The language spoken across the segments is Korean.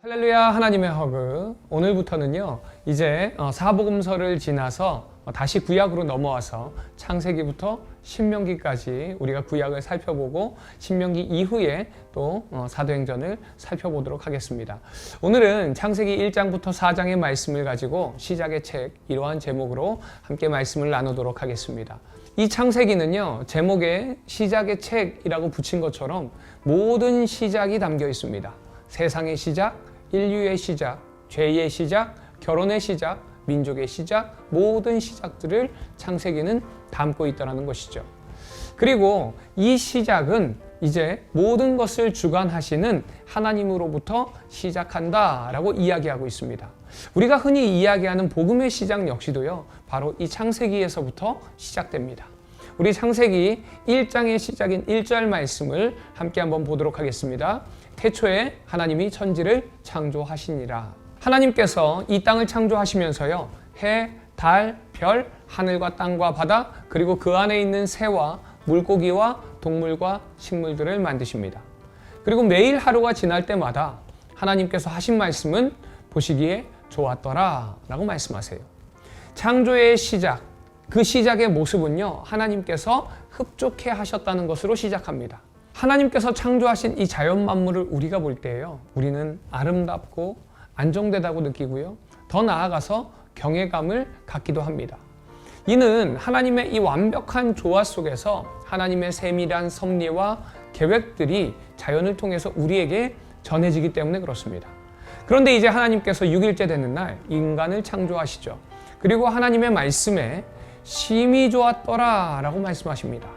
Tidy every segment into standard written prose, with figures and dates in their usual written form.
할렐루야, 하나님의 허그. 오늘부터는요 이제 사복음서를 지나서 다시 구약으로 넘어와서 창세기부터 신명기까지 우리가 구약을 살펴보고 신명기 이후에 또 사도행전을 살펴보도록 하겠습니다. 오늘은 창세기 1장부터 4장의 말씀을 가지고 시작의 책, 이러한 제목으로 함께 말씀을 나누도록 하겠습니다. 이 창세기는요 제목에 시작의 책이라고 붙인 것처럼 모든 시작이 담겨 있습니다. 세상의 시작, 인류의 시작, 죄의 시작, 결혼의 시작, 민족의 시작, 모든 시작들을 창세기는 담고 있다는 것이죠. 그리고 이 시작은 이제 모든 것을 주관하시는 하나님으로부터 시작한다라고 이야기하고 있습니다. 우리가 흔히 이야기하는 복음의 시작 역시도요, 바로 이 창세기에서부터 시작됩니다. 우리 창세기 1장의 시작인 1절 말씀을 함께 한번 보도록 하겠습니다. 태초에 하나님이 천지를 창조하시니라. 하나님께서 이 땅을 창조하시면서요, 해, 달, 별, 하늘과 땅과 바다, 그리고 그 안에 있는 새와 물고기와 동물과 식물들을 만드십니다. 그리고 매일 하루가 지날 때마다 하나님께서 하신 말씀은 보시기에 좋았더라 라고 말씀하세요. 창조의 시작, 그 시작의 모습은요, 하나님께서 흡족해 하셨다는 것으로 시작합니다. 하나님께서 창조하신 이 자연 만물을 우리가 볼 때요, 우리는 아름답고 안정되다고 느끼고요, 더 나아가서 경외감을 갖기도 합니다. 이는 하나님의 이 완벽한 조화 속에서 하나님의 세밀한 섭리와 계획들이 자연을 통해서 우리에게 전해지기 때문에 그렇습니다. 그런데 이제 하나님께서 6일째 되는 날 인간을 창조하시죠. 그리고 하나님의 말씀에 심히 좋았더라 라고 말씀하십니다.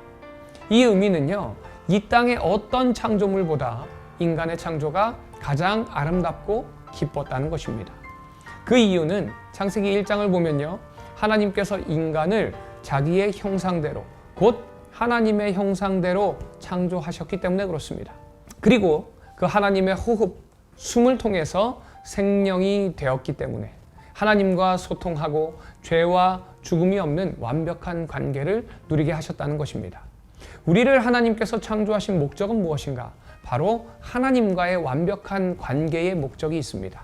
이 의미는요, 이 땅의 어떤 창조물보다 인간의 창조가 가장 아름답고 기뻤다는 것입니다. 그 이유는 창세기 1장을 보면요, 하나님께서 인간을 자기의 형상대로, 곧 하나님의 형상대로 창조하셨기 때문에 그렇습니다. 그리고 그 하나님의 호흡, 숨을 통해서 생명이 되었기 때문에 하나님과 소통하고 죄와 죽음이 없는 완벽한 관계를 누리게 하셨다는 것입니다. 우리를 하나님께서 창조하신 목적은 무엇인가? 바로 하나님과의 완벽한 관계의 목적이 있습니다.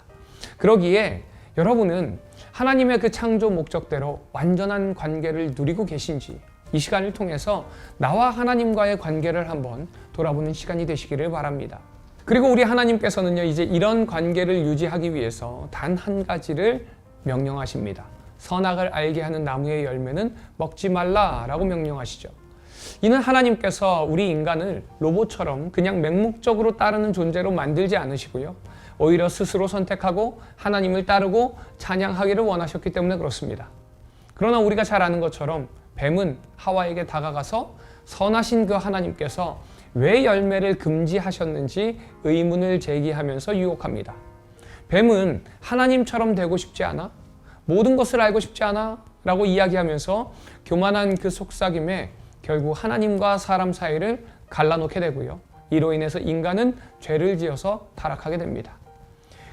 그러기에 여러분은 하나님의 그 창조 목적대로 완전한 관계를 누리고 계신지, 이 시간을 통해서 나와 하나님과의 관계를 한번 돌아보는 시간이 되시기를 바랍니다. 그리고 우리 하나님께서는요, 이제 이런 관계를 유지하기 위해서 단 한 가지를 명령하십니다. 선악을 알게 하는 나무의 열매는 먹지 말라라고 명령하시죠. 이는 하나님께서 우리 인간을 로봇처럼 그냥 맹목적으로 따르는 존재로 만들지 않으시고요, 오히려 스스로 선택하고 하나님을 따르고 찬양하기를 원하셨기 때문에 그렇습니다. 그러나 우리가 잘 아는 것처럼 뱀은 하와에게 다가가서 선하신 그 하나님께서 왜 열매를 금지하셨는지 의문을 제기하면서 유혹합니다. 뱀은 하나님처럼 되고 싶지 않아? 모든 것을 알고 싶지 않아? 라고 이야기하면서 교만한 그 속삭임에 결국 하나님과 사람 사이를 갈라놓게 되고요, 이로 인해서 인간은 죄를 지어서 타락하게 됩니다.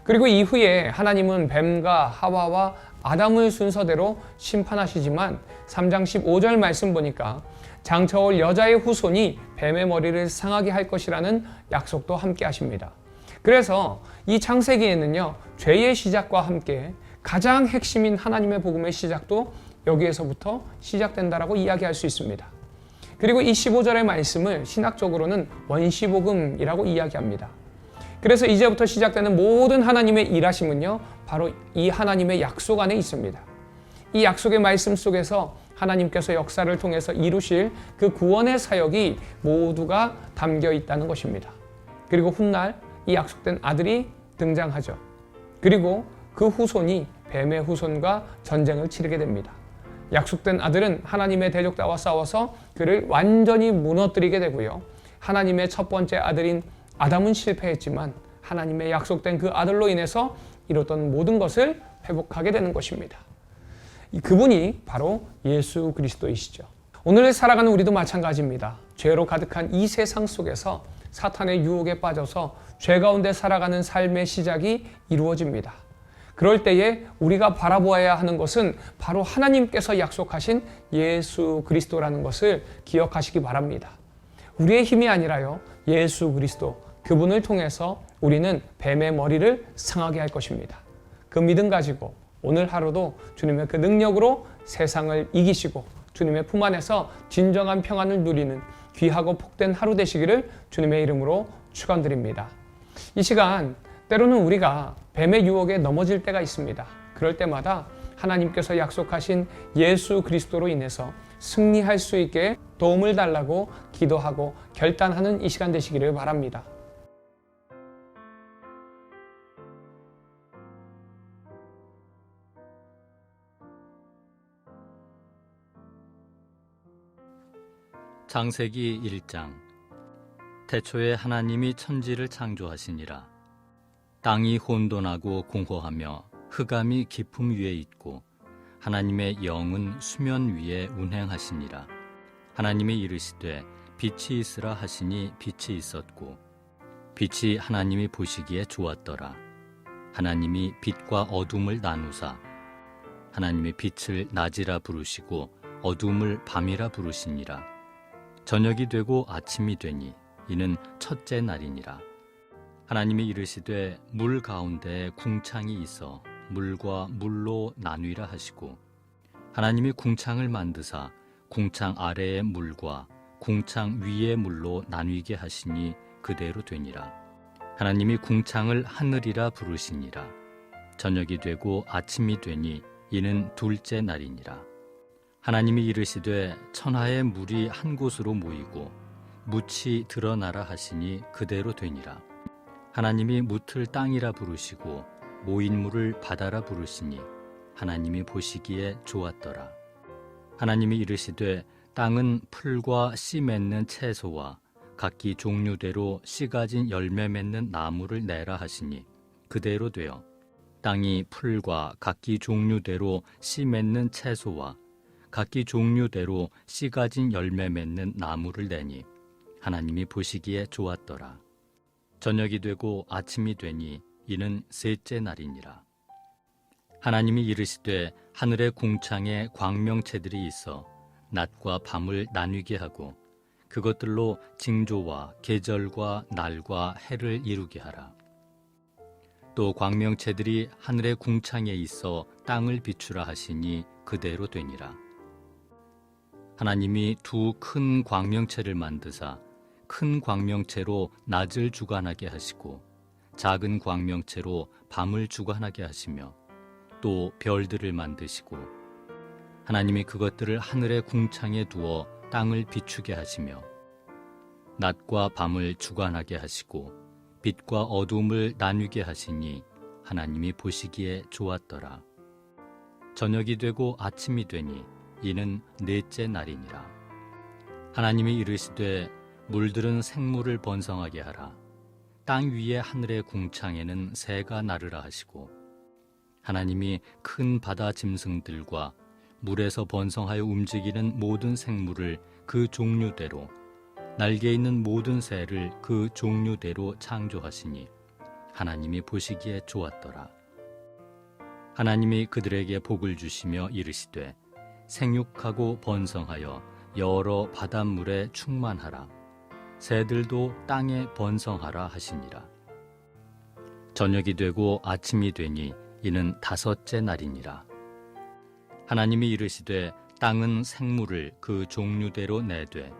그리고 이후에 하나님은 뱀과 하와와 아담을 순서대로 심판하시지만 3장 15절 말씀 보니까 장차올 여자의 후손이 뱀의 머리를 상하게 할 것이라는 약속도 함께 하십니다. 그래서 이 창세기에는요, 죄의 시작과 함께 가장 핵심인 하나님의 복음의 시작도 여기에서부터 시작된다라고 이야기할 수 있습니다. 그리고 이 15절의 말씀을 신학적으로는 원시복음이라고 이야기합니다. 그래서 이제부터 시작되는 모든 하나님의 일하심은요, 바로 이 하나님의 약속 안에 있습니다. 이 약속의 말씀 속에서 하나님께서 역사를 통해서 이루실 그 구원의 사역이 모두가 담겨 있다는 것입니다. 그리고 훗날 이 약속된 아들이 등장하죠. 그리고 그 후손이 뱀의 후손과 전쟁을 치르게 됩니다. 약속된 아들은 하나님의 대적자와 싸워서 그를 완전히 무너뜨리게 되고요, 하나님의 첫 번째 아들인 아담은 실패했지만 하나님의 약속된 그 아들로 인해서 이뤘던 모든 것을 회복하게 되는 것입니다. 그분이 바로 예수 그리스도이시죠. 오늘 살아가는 우리도 마찬가지입니다. 죄로 가득한 이 세상 속에서 사탄의 유혹에 빠져서 죄 가운데 살아가는 삶의 시작이 이루어집니다. 그럴 때에 우리가 바라보아야 하는 것은 바로 하나님께서 약속하신 예수 그리스도라는 것을 기억하시기 바랍니다. 우리의 힘이 아니라요, 예수 그리스도, 그분을 통해서 우리는 뱀의 머리를 상하게 할 것입니다. 그 믿음 가지고 오늘 하루도 주님의 그 능력으로 세상을 이기시고 주님의 품 안에서 진정한 평안을 누리는 귀하고 복된 하루 되시기를 주님의 이름으로 축원드립니다. 이 시간 때로는 우리가 뱀의 유혹에 넘어질 때가 있습니다. 그럴 때마다 하나님께서 약속하신 예수 그리스도로 인해서 승리할 수 있게 도움을 달라고 기도하고 결단하는 이 시간 되시기를 바랍니다. 창세기 1장. 태초에 하나님이 천지를 창조하시니라. 땅이 혼돈하고 공허하며 흑암이 깊음 위에 있고 하나님의 영은 수면 위에 운행하시니라. 하나님이 이르시되 빛이 있으라 하시니 빛이 있었고 빛이 하나님이 보시기에 좋았더라. 하나님이 빛과 어둠을 나누사 하나님의 빛을 낮이라 부르시고 어둠을 밤이라 부르시니라. 저녁이 되고 아침이 되니 이는 첫째 날이니라. 하나님이 이르시되 물 가운데에 궁창이 있어 물과 물로 나뉘라 하시고 하나님이 궁창을 만드사 궁창 아래의 물과 궁창 위의 물로 나뉘게 하시니 그대로 되니라. 하나님이 궁창을 하늘이라 부르시니라. 저녁이 되고 아침이 되니 이는 둘째 날이니라. 하나님이 이르시되 천하의 물이 한 곳으로 모이고 묻이 드러나라 하시니 그대로 되니라. 하나님이 묻을 땅이라 부르시고 모인 물을 바다라 부르시니 하나님이 보시기에 좋았더라. 하나님이 이르시되 땅은 풀과 씨 맺는 채소와 각기 종류대로 씨 가진 열매 맺는 나무를 내라 하시니 그대로 되어 땅이 풀과 각기 종류대로 씨 맺는 채소와 각기 종류대로 씨 가진 열매 맺는 나무를 내니 하나님이 보시기에 좋았더라. 저녁이 되고 아침이 되니 이는 셋째 날이니라. 하나님이 이르시되 하늘의 궁창에 광명체들이 있어 낮과 밤을 나뉘게 하고 그것들로 징조와 계절과 날과 해를 이루게 하라. 또 광명체들이 하늘의 궁창에 있어 땅을 비추라 하시니 그대로 되니라. 하나님이 두 큰 광명체를 만드사 큰 광명체로 낮을 주관하게 하시고 작은 광명체로 밤을 주관하게 하시며 또 별들을 만드시고 하나님이 그것들을 하늘의 궁창에 두어 땅을 비추게 하시며 낮과 밤을 주관하게 하시고 빛과 어둠을 나뉘게 하시니 하나님이 보시기에 좋았더라. 저녁이 되고 아침이 되니 이는 넷째 날이니라. 하나님이 이르시되 물들은 생물을 번성하게 하라. 땅 위에 하늘의 궁창에는 새가 나르라 하시고 하나님이 큰 바다 짐승들과 물에서 번성하여 움직이는 모든 생물을 그 종류대로 날개 있는 모든 새를 그 종류대로 창조하시니 하나님이 보시기에 좋았더라. 하나님이 그들에게 복을 주시며 이르시되 생육하고 번성하여 여러 바닷물에 충만하라. 새들도 땅에 번성하라 하시니라. 저녁이 되고 아침이 되니 이는 다섯째 날이니라. 하나님이 이르시되 땅은 생물을 그 종류대로 내되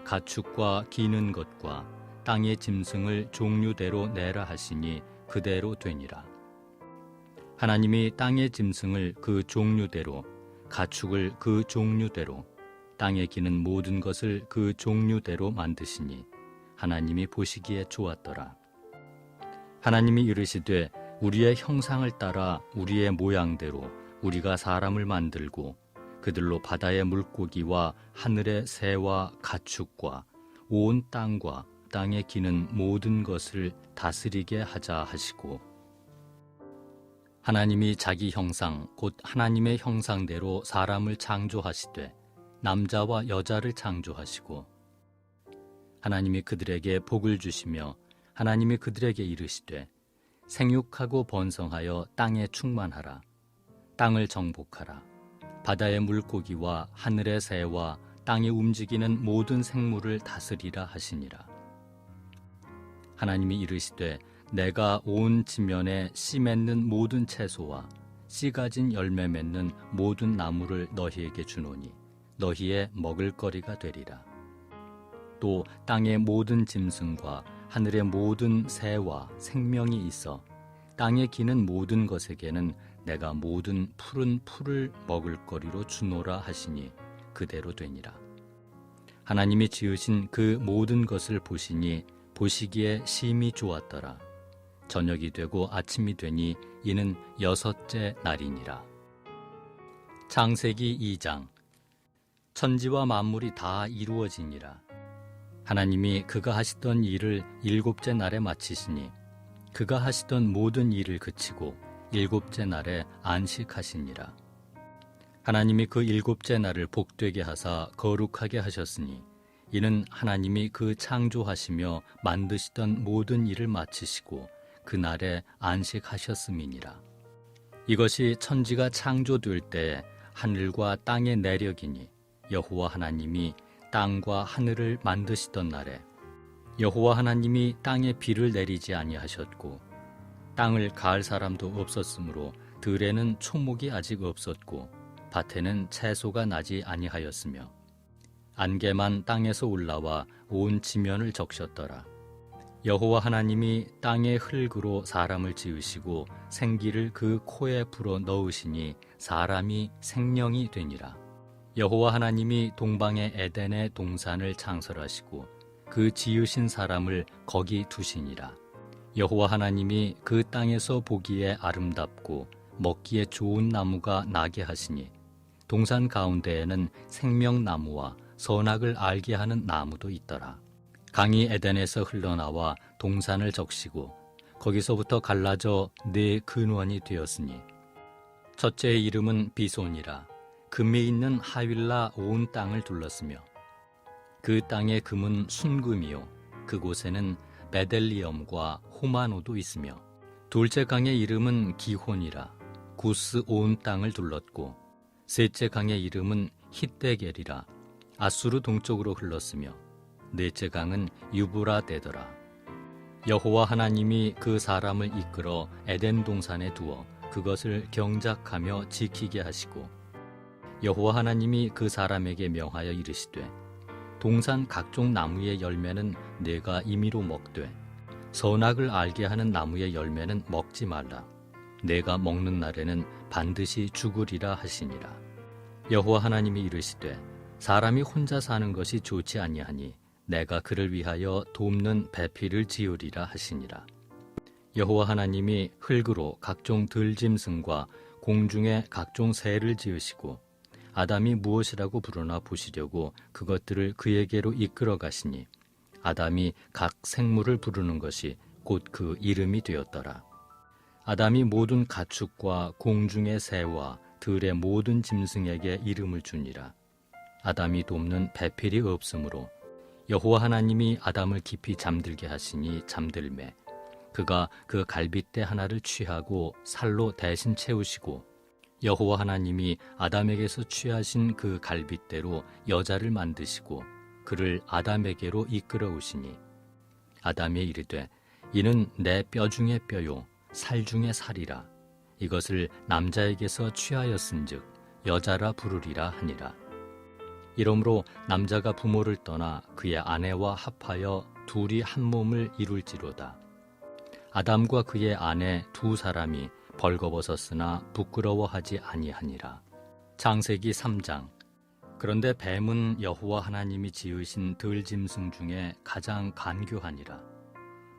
가축과 기는 것과 땅의 짐승을 종류대로 내라 하시니 그대로 되니라. 하나님이 땅의 짐승을 그 종류대로 가축을 그 종류대로 땅에 기는 모든 것을 그 종류대로 만드시니 하나님이 보시기에 좋았더라. 하나님이 이르시되 우리의 형상을 따라 우리의 모양대로 우리가 사람을 만들고 그들로 바다의 물고기와 하늘의 새와 가축과 온 땅과 땅에 기는 모든 것을 다스리게 하자 하시고 하나님이 자기 형상 곧 하나님의 형상대로 사람을 창조하시되 남자와 여자를 창조하시고 하나님이 그들에게 복을 주시며 하나님이 그들에게 이르시되 생육하고 번성하여 땅에 충만하라. 땅을 정복하라. 바다의 물고기와 하늘의 새와 땅에 움직이는 모든 생물을 다스리라 하시니라. 하나님이 이르시되 내가 온 지면에 씨 맺는 모든 채소와 씨 가진 열매 맺는 모든 나무를 너희에게 주노니 너희의 먹을거리가 되리라. 또 땅의 모든 짐승과 하늘의 모든 새와 생명이 있어 땅에 기는 모든 것에게는 내가 모든 푸른 풀을 먹을거리로 주노라 하시니 그대로 되니라. 하나님이 지으신 그 모든 것을 보시니 보시기에 심히 좋았더라. 저녁이 되고 아침이 되니 이는 6째 날이니라. 창세기 2장. 천지와 만물이 다 이루어지니라. 하나님이 그가 하시던 일을 7째 날에 마치시니 그가 하시던 모든 일을 그치고 7째 날에 안식하시니라. 하나님이 그 7째 날을 복되게 하사 거룩하게 하셨으니 이는 하나님이 그 창조하시며 만드시던 모든 일을 마치시고 그 날에 안식하셨음이니라. 이것이 천지가 창조될 때 하늘과 땅의 내력이니 여호와 하나님이 땅과 하늘을 만드시던 날에 여호와 하나님이 땅에 비를 내리지 아니하셨고 땅을 가을 사람도 없었으므로 들에는 초목이 아직 없었고 밭에는 채소가 나지 아니하였으며 안개만 땅에서 올라와 온 지면을 적셨더라. 여호와 하나님이 땅의 흙으로 사람을 지으시고 생기를 그 코에 불어 넣으시니 사람이 생명이 되니라. 여호와 하나님이 동방의 에덴의 동산을 창설하시고 그 지으신 사람을 거기 두시니라. 여호와 하나님이 그 땅에서 보기에 아름답고 먹기에 좋은 나무가 나게 하시니 동산 가운데에는 생명나무와 선악을 알게 하는 나무도 있더라. 강이 에덴에서 흘러나와 동산을 적시고 거기서부터 갈라져 4근원이 되었으니 첫째의 이름은 비손이라. 금이 있는 하윌라 온 땅을 둘렀으며 그 땅의 금은 순금이요 그곳에는 베델리엄과 호마노도 있으며 둘째 강의 이름은 기혼이라. 구스 온 땅을 둘렀고 셋째 강의 이름은 hit데겔이라. 아수르 동쪽으로 흘렀으며 넷째 강은 유브라데더라. 여호와 하나님이 그 사람을 이끌어 에덴 동산에 두어 그것을 경작하며 지키게 하시고 여호와 하나님이 그 사람에게 명하여 이르시되 동산 각종 나무의 열매는 네가 임의로 먹되 선악을 알게 하는 나무의 열매는 먹지 말라. 내가 먹는 날에는 반드시 죽으리라 하시니라. 여호와 하나님이 이르시되 사람이 혼자 사는 것이 좋지 아니하니 내가 그를 위하여 돕는 배필을 지으리라 하시니라. 여호와 하나님이 흙으로 각종 들짐승과 공중의 각종 새를 지으시고 아담이 무엇이라고 부르나 보시려고 그것들을 그에게로 이끌어 가시니 아담이 각 생물을 부르는 것이 곧 그 이름이 되었더라. 아담이 모든 가축과 공중의 새와 들의 모든 짐승에게 이름을 주니라. 아담이 돕는 배필이 없으므로 여호와 하나님이 아담을 깊이 잠들게 하시니 잠들매 그가 그 갈빗대 하나를 취하고 살로 대신 채우시고 여호와 하나님이 아담에게서 취하신 그 갈빗대로 여자를 만드시고 그를 아담에게로 이끌어 오시니 아담이 이르되 이는 내 뼈 중에 뼈요 살 중에 살이라. 이것을 남자에게서 취하였은즉 여자라 부르리라 하니라. 이러므로 남자가 부모를 떠나 그의 아내와 합하여 둘이 한 몸을 이룰지로다. 아담과 그의 아내 두 사람이 벌거벗었으나 부끄러워하지 아니하니라. 창세기 3장. 그런데 뱀은 여호와 하나님이 지으신 들짐승 중에 가장 간교하니라.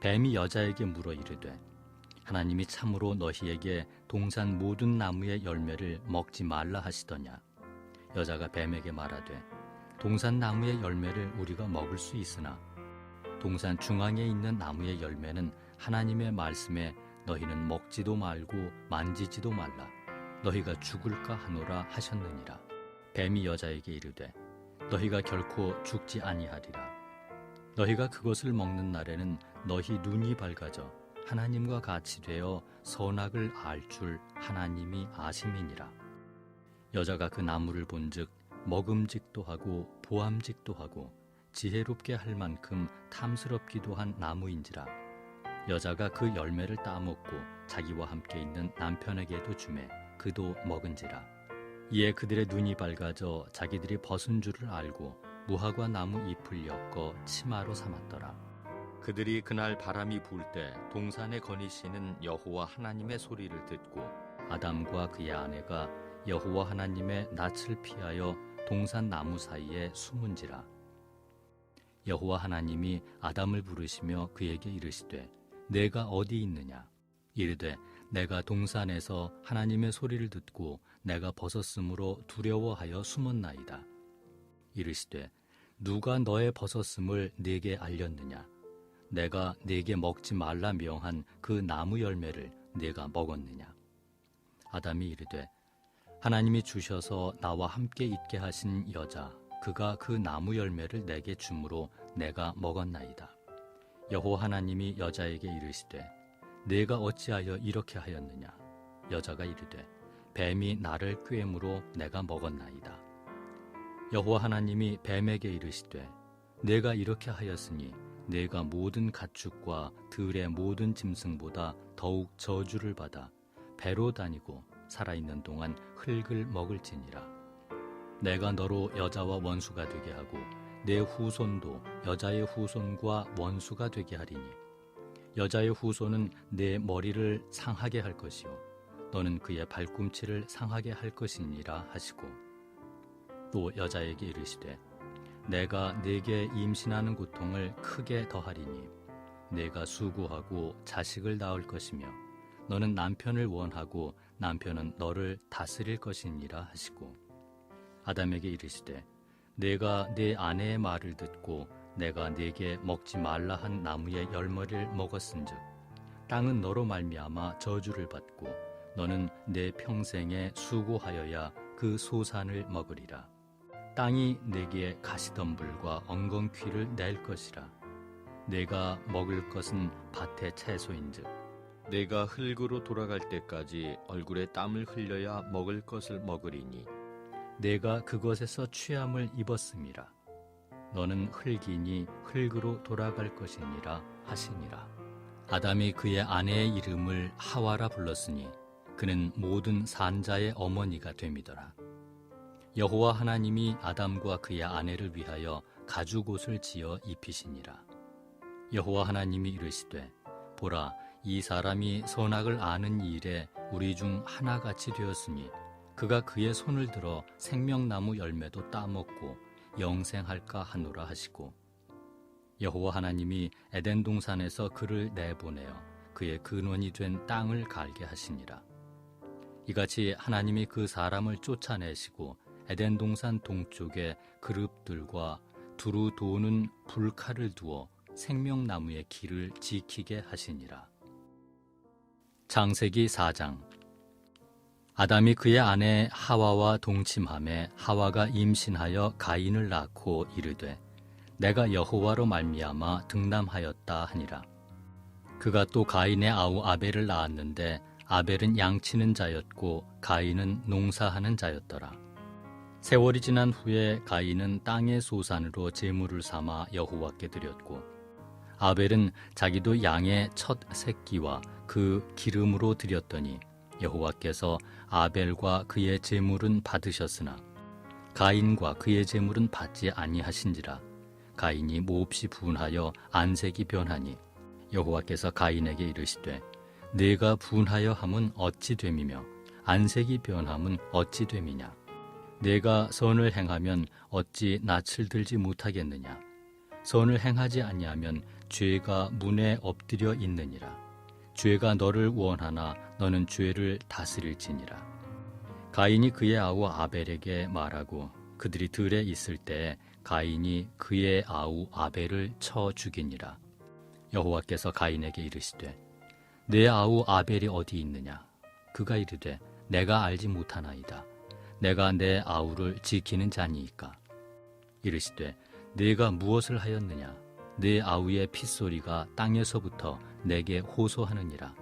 뱀이 여자에게 물어 이르되 하나님이 참으로 너희에게 동산 모든 나무의 열매를 먹지 말라 하시더냐. 여자가 뱀에게 말하되 동산 나무의 열매를 우리가 먹을 수 있으나 동산 중앙에 있는 나무의 열매는 하나님의 말씀에 너희는 먹지도 말고 만지지도 말라. 너희가 죽을까 하노라 하셨느니라. 뱀이 여자에게 이르되 너희가 결코 죽지 아니하리라. 너희가 그것을 먹는 날에는 너희 눈이 밝아져 하나님과 같이 되어 선악을 알 줄 하나님이 아심이니라. 여자가 그 나무를 본즉 먹음직도 하고 보암직도 하고 지혜롭게 할 만큼 탐스럽기도 한 나무인지라. 여자가 그 열매를 따먹고 자기와 함께 있는 남편에게도 주매 그도 먹은지라. 이에 그들의 눈이 밝아져 자기들이 벗은 줄을 알고 무화과 나무 잎을 엮어 치마로 삼았더라. 그들이 그날 바람이 불 때 동산에 거니시는 여호와 하나님의 소리를 듣고 아담과 그의 아내가 여호와 하나님의 낯을 피하여 동산 나무 사이에 숨은지라. 여호와 하나님이 아담을 부르시며 그에게 이르시되 내가 어디 있느냐? 이르되 내가 동산에서 하나님의 소리를 듣고 내가 벗었으므로 두려워하여 숨었나이다. 이르시되 누가 너의 벗었음을 네게 알렸느냐? 내가 네게 먹지 말라 명한 그 나무 열매를 네가 먹었느냐? 아담이 이르되 하나님이 주셔서 나와 함께 있게 하신 여자 그가 그 나무 열매를 내게 주므로 내가 먹었나이다. 여호와 하나님이 여자에게 이르시되 네가 어찌하여 이렇게 하였느냐? 여자가 이르되 뱀이 나를 꾀므로 내가 먹었나이다. 여호와 하나님이 뱀에게 이르시되 내가 이렇게 하였으니 내가 모든 가축과 들의 모든 짐승보다 더욱 저주를 받아 배로 다니고 살아있는 동안 흙을 먹을지니라. 내가 너로 여자와 원수가 되게 하고 내 후손도 여자의 후손과 원수가 되게 하리니 여자의 후손은 내 머리를 상하게 할 것이요 너는 그의 발꿈치를 상하게 할 것이니라 하시고 또 여자에게 이르시되 내가 네게 임신하는 고통을 크게 더하리니 내가 수고하고 자식을 낳을 것이며 너는 남편을 원하고 남편은 너를 다스릴 것이니라 하시고 아담에게 이르시되 내가 네 아내의 말을 듣고 내가 네게 먹지 말라 한 나무의 열매를 먹었은즉 땅은 너로 말미암아 저주를 받고 너는 내 평생에 수고하여야 그 소산을 먹으리라. 땅이 내게 가시덤불과 엉겅퀴를 낼 것이라. 내가 먹을 것은 밭의 채소인즉 내가 흙으로 돌아갈 때까지 얼굴에 땀을 흘려야 먹을 것을 먹으리니 내가 그것에서 취함을 입었음이라. 너는 흙이니 흙으로 돌아갈 것이니라 하시니라. 아담이 그의 아내의 이름을 하와라 불렀으니 그는 모든 산자의 어머니가 됨이더라. 여호와 하나님이 아담과 그의 아내를 위하여 가죽옷을 지어 입히시니라. 여호와 하나님이 이르시되 보라 이 사람이 선악을 아는 일에 우리 중 하나같이 되었으니 그가 그의 손을 들어 생명나무 열매도 따먹고 영생할까 하노라 하시고 여호와 하나님이 에덴 동산에서 그를 내보내어 그의 근원이 된 땅을 갈게 하시니라. 이같이 하나님이 그 사람을 쫓아내시고 에덴 동산 동쪽에 그룹들과 두루 도는 불칼을 두어 생명나무의 길을 지키게 하시니라. 창세기 4장. 아담이 그의 아내 하와와 동침하매 하와가 임신하여 가인을 낳고 이르되 내가 여호와로 말미암아 등남하였다 하니라. 그가 또 가인의 아우 아벨을 낳았는데 아벨은 양치는 자였고 가인은 농사하는 자였더라. 세월이 지난 후에 가인은 땅의 소산으로 제물을 삼아 여호와께 드렸고 아벨은 자기도 양의 첫 새끼와 그 기름으로 드렸더니 여호와께서 아벨과 그의 제물은 받으셨으나 가인과 그의 제물은 받지 아니하신지라. 가인이 몹시 분하여 안색이 변하니 여호와께서 가인에게 이르시되 네가 분하여 함은 어찌 됨이며 안색이 변함은 어찌 됨이냐. 네가 선을 행하면 어찌 낯을 들지 못하겠느냐. 선을 행하지 아니하면 죄가 문에 엎드려 있느니라. 죄가 너를 원하나 너는 죄를 다스릴지니라. 가인이 그의 아우 아벨에게 말하고 그들이 들에 있을 때 가인이 그의 아우 아벨을 쳐 죽이니라. 여호와께서 가인에게 이르시되 내 아우 아벨이 어디 있느냐. 그가 이르되 내가 알지 못하나이다. 내가 내 아우를 지키는 자니이까. 이르시되 네가 무엇을 하였느냐. 내 아우의 핏소리가 땅에서부터 내게 호소하느니라.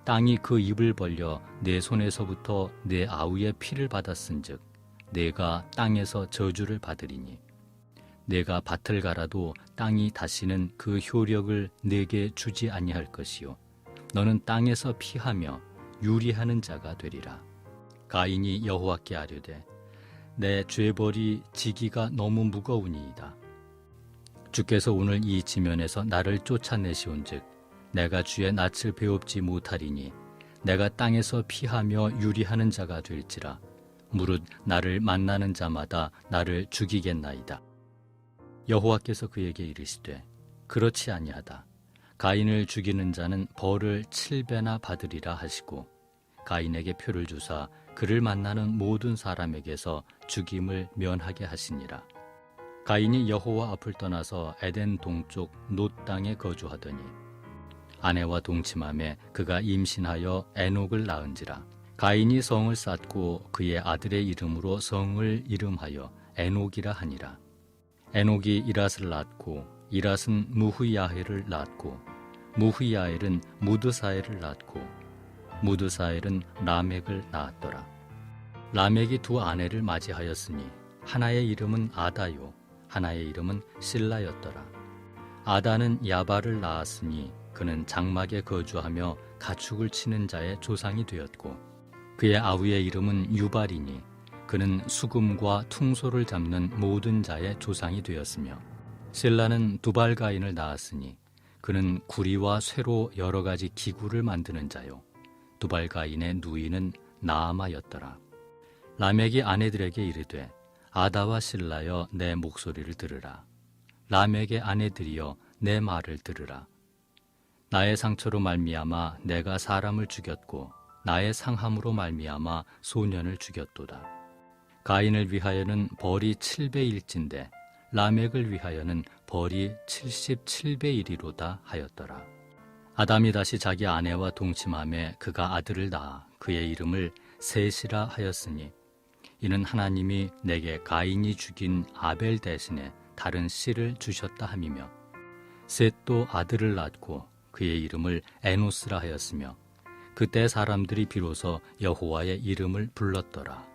땅이 그 입을 벌려 내 손에서부터 내 아우의 피를 받았은즉 내가 땅에서 저주를 받으리니 내가 밭을 갈아도 땅이 다시는 그 효력을 내게 주지 아니할 것이요 너는 땅에서 피하며 유리하는 자가 되리라. 가인이 여호와께 아뢰되 내 죄벌이 지기가 너무 무거우니이다. 주께서 오늘 이 지면에서 나를 쫓아내시온즉 내가 주의 낯을 배웁지 못하리니 내가 땅에서 피하며 유리하는 자가 될지라. 무릇 나를 만나는 자마다 나를 죽이겠나이다. 여호와께서 그에게 이르시되 그렇지 아니하다. 가인을 죽이는 자는 벌을 7배나 받으리라 하시고 가인에게 표를 주사 그를 만나는 모든 사람에게서 죽임을 면하게 하시니라. 가인이 여호와 앞을 떠나서 에덴 동쪽 놋 땅에 거주하더니 아내와 동침함에 그가 임신하여 에녹을 낳은지라. 가인이 성을 쌓고 그의 아들의 이름으로 성을 이름하여 에녹이라 하니라. 에녹이 이랏을 낳고 이랏은 무후야헬을 낳고 무후야헬은 무드사엘을 낳고 무드사엘은 라멕을 낳았더라. 라멕이 두 아내를 맞이하였으니 하나의 이름은 아다요 하나의 이름은 실라였더라. 아다는 야발을 낳았으니 그는 장막에 거주하며 가축을 치는 자의 조상이 되었고 그의 아우의 이름은 유발이니 그는 수금과 퉁소를 잡는 모든 자의 조상이 되었으며 실라는 두발가인을 낳았으니 그는 구리와 쇠로 여러 가지 기구를 만드는 자요 두발가인의 누이는 나아마였더라. 라멕이 아내들에게 이르되 아다와 실라여 내 목소리를 들으라. 라멕의 아내들이여 내 말을 들으라. 나의 상처로 말미암아 내가 사람을 죽였고 나의 상함으로 말미암아 소년을 죽였도다. 가인을 위하여는 벌이 7배일진데 라멕을 위하여는 벌이 77배이리로다 하였더라. 아담이 다시 자기 아내와 동침함에 그가 아들을 낳아 그의 이름을 셋이라 하였으니 이는 하나님이 내게 가인이 죽인 아벨 대신에 다른 씨를 주셨다 함이며 셋도 아들을 낳고 그의 이름을 에노스라 하였으며 그때 사람들이 비로소 여호와의 이름을 불렀더라.